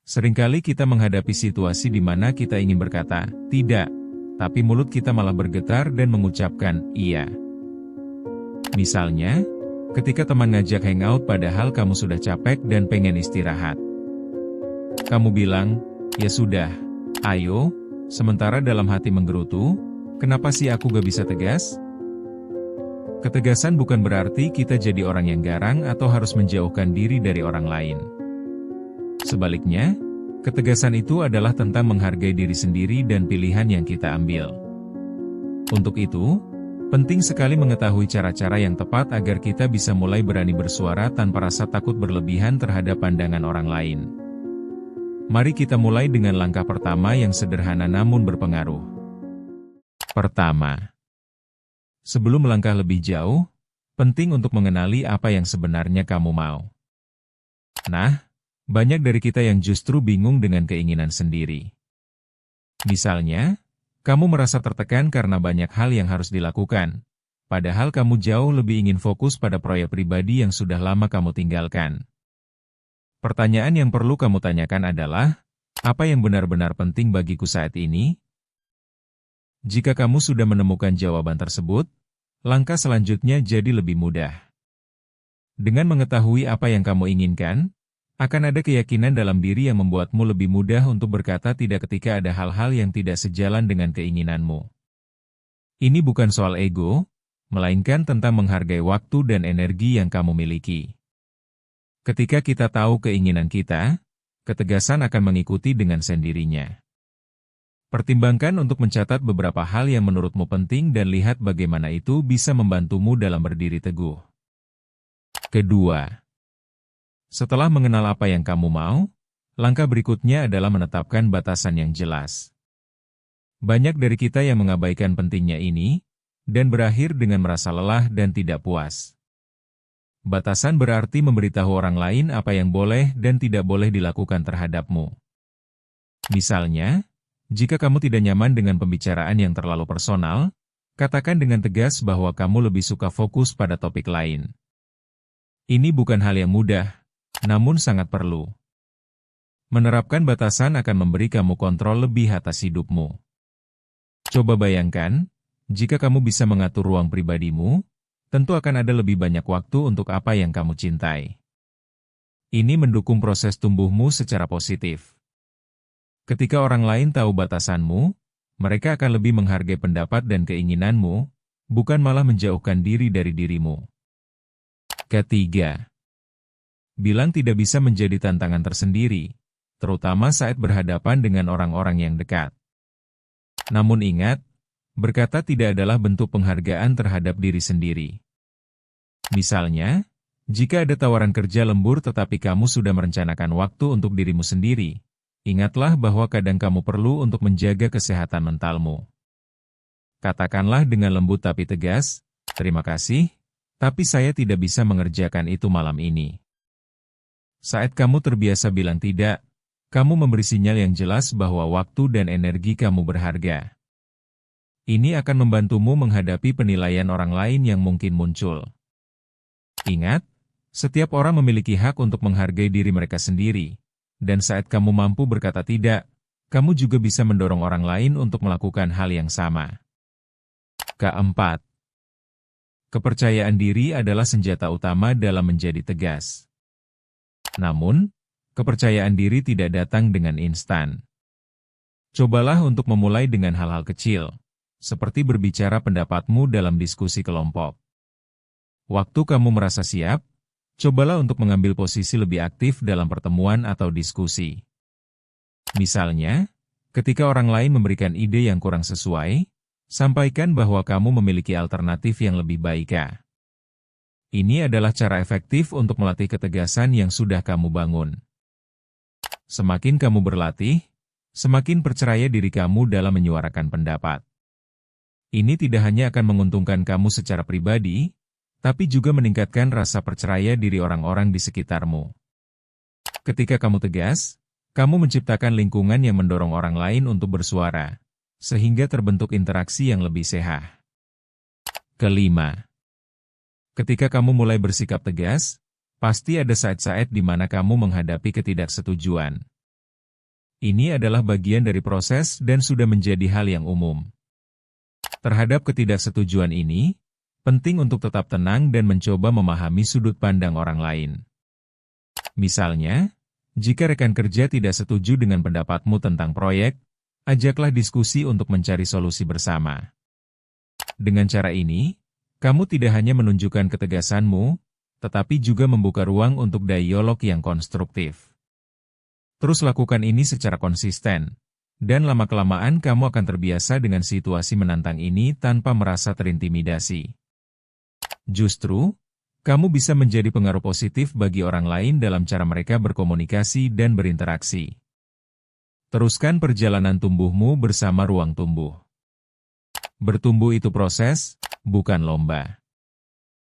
Seringkali kita menghadapi situasi di mana kita ingin berkata, "Tidak," tapi mulut kita malah bergetar dan mengucapkan, "Iya." Misalnya, ketika teman ngajak hangout padahal kamu sudah capek dan pengen istirahat. Kamu bilang, "Ya sudah, ayo," sementara dalam hati menggerutu, "Kenapa sih aku gak bisa tegas?" Ketegasan bukan berarti kita jadi orang yang garang atau harus menjauhkan diri dari orang lain. Sebaliknya, ketegasan itu adalah tentang menghargai diri sendiri dan pilihan yang kita ambil. Untuk itu, penting sekali mengetahui cara-cara yang tepat agar kita bisa mulai berani bersuara tanpa rasa takut berlebihan terhadap pandangan orang lain. Mari kita mulai dengan langkah pertama yang sederhana namun berpengaruh. Pertama, sebelum melangkah lebih jauh, penting untuk mengenali apa yang sebenarnya kamu mau. Nah, banyak dari kita yang justru bingung dengan keinginan sendiri. Misalnya, kamu merasa tertekan karena banyak hal yang harus dilakukan, padahal kamu jauh lebih ingin fokus pada proyek pribadi yang sudah lama kamu tinggalkan. Pertanyaan yang perlu kamu tanyakan adalah, apa yang benar-benar penting bagiku saat ini? Jika kamu sudah menemukan jawaban tersebut, langkah selanjutnya jadi lebih mudah. Dengan mengetahui apa yang kamu inginkan, akan ada keyakinan dalam diri yang membuatmu lebih mudah untuk berkata tidak ketika ada hal-hal yang tidak sejalan dengan keinginanmu. Ini bukan soal ego, melainkan tentang menghargai waktu dan energi yang kamu miliki. Ketika kita tahu keinginan kita, ketegasan akan mengikuti dengan sendirinya. Pertimbangkan untuk mencatat beberapa hal yang menurutmu penting dan lihat bagaimana itu bisa membantumu dalam berdiri teguh. Kedua, setelah mengenal apa yang kamu mau, langkah berikutnya adalah menetapkan batasan yang jelas. Banyak dari kita yang mengabaikan pentingnya ini, dan berakhir dengan merasa lelah dan tidak puas. Batasan berarti memberitahu orang lain apa yang boleh dan tidak boleh dilakukan terhadapmu. Misalnya, jika kamu tidak nyaman dengan pembicaraan yang terlalu personal, katakan dengan tegas bahwa kamu lebih suka fokus pada topik lain. Ini bukan hal yang mudah, namun sangat perlu. Menerapkan batasan akan memberi kamu kontrol lebih atas hidupmu. Coba bayangkan, jika kamu bisa mengatur ruang pribadimu, tentu akan ada lebih banyak waktu untuk apa yang kamu cintai. Ini mendukung proses tumbuhmu secara positif. Ketika orang lain tahu batasanmu, mereka akan lebih menghargai pendapat dan keinginanmu, bukan malah menjauhkan diri dari dirimu. Ketiga, bilang tidak bisa menjadi tantangan tersendiri, terutama saat berhadapan dengan orang-orang yang dekat. Namun ingat, berkata tidak adalah bentuk penghargaan terhadap diri sendiri. Misalnya, jika ada tawaran kerja lembur tetapi kamu sudah merencanakan waktu untuk dirimu sendiri, ingatlah bahwa kadang kamu perlu untuk menjaga kesehatan mentalmu. Katakanlah dengan lembut tapi tegas, "Terima kasih, tapi saya tidak bisa mengerjakan itu malam ini." Saat kamu terbiasa bilang tidak, kamu memberi sinyal yang jelas bahwa waktu dan energi kamu berharga. Ini akan membantumu menghadapi penilaian orang lain yang mungkin muncul. Ingat, setiap orang memiliki hak untuk menghargai diri mereka sendiri, dan saat kamu mampu berkata tidak, kamu juga bisa mendorong orang lain untuk melakukan hal yang sama. Keempat, kepercayaan diri adalah senjata utama dalam menjadi tegas. Namun, kepercayaan diri tidak datang dengan instan. Cobalah untuk memulai dengan hal-hal kecil, seperti berbicara pendapatmu dalam diskusi kelompok. Waktu kamu merasa siap, cobalah untuk mengambil posisi lebih aktif dalam pertemuan atau diskusi. Misalnya, ketika orang lain memberikan ide yang kurang sesuai, sampaikan bahwa kamu memiliki alternatif yang lebih baik. Ini adalah cara efektif untuk melatih ketegasan yang sudah kamu bangun. Semakin kamu berlatih, semakin percaya diri kamu dalam menyuarakan pendapat. Ini tidak hanya akan menguntungkan kamu secara pribadi, tapi juga meningkatkan rasa percaya diri orang-orang di sekitarmu. Ketika kamu tegas, kamu menciptakan lingkungan yang mendorong orang lain untuk bersuara, sehingga terbentuk interaksi yang lebih sehat. Kelima, ketika kamu mulai bersikap tegas, pasti ada saat-saat di mana kamu menghadapi ketidaksetujuan. Ini adalah bagian dari proses dan sudah menjadi hal yang umum. Terhadap ketidaksetujuan ini, penting untuk tetap tenang dan mencoba memahami sudut pandang orang lain. Misalnya, jika rekan kerja tidak setuju dengan pendapatmu tentang proyek, ajaklah diskusi untuk mencari solusi bersama. Dengan cara ini, kamu tidak hanya menunjukkan ketegasanmu, tetapi juga membuka ruang untuk dialog yang konstruktif. Terus lakukan ini secara konsisten, dan lama-kelamaan kamu akan terbiasa dengan situasi menantang ini tanpa merasa terintimidasi. Justru, kamu bisa menjadi pengaruh positif bagi orang lain dalam cara mereka berkomunikasi dan berinteraksi. Teruskan perjalanan tumbuhmu bersama ruang tumbuh. Bertumbuh itu proses, bukan lomba.